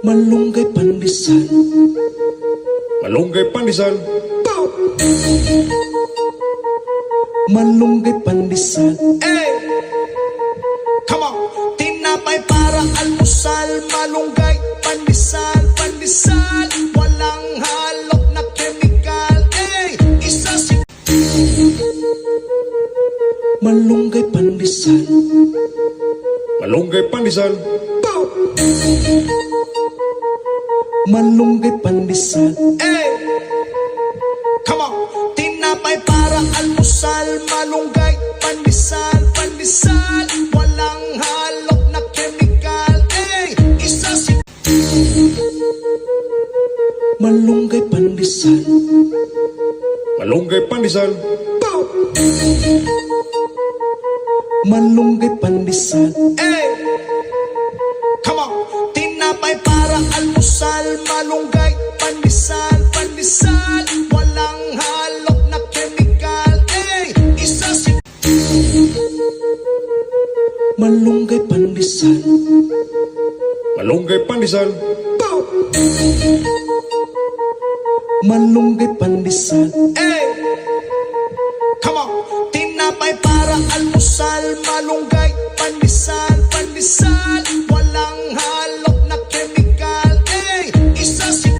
Malunggay pandesal. Malunggay pandesal. Malunggay pandesal. Hey! Come on! Tinapay para almusal, malunggay, pandesal, pandesal. Walang halok na chemical. Hey! Isa si... Malunggay pandesal. Malunggay pandesal. Malunggay pandesal. Hey! Come on! Tinapay para almusal, malunggay, pandesal, pandesal. Walang halok na chemical. Hey! Isa si... Malunggay pandesal. Malunggay pandesal. Malunggay pandesal. Hey! Come on! Tinapay para almusal, malunggay, pandesal, pandesal. Walang halok na chemical. Hey! Isa si... Malunggay pandesal. Malunggay pandesal. Malunggay pandesal. Hey! Come on! Tinapay para almusal, malunggay, pandesal, pandesal.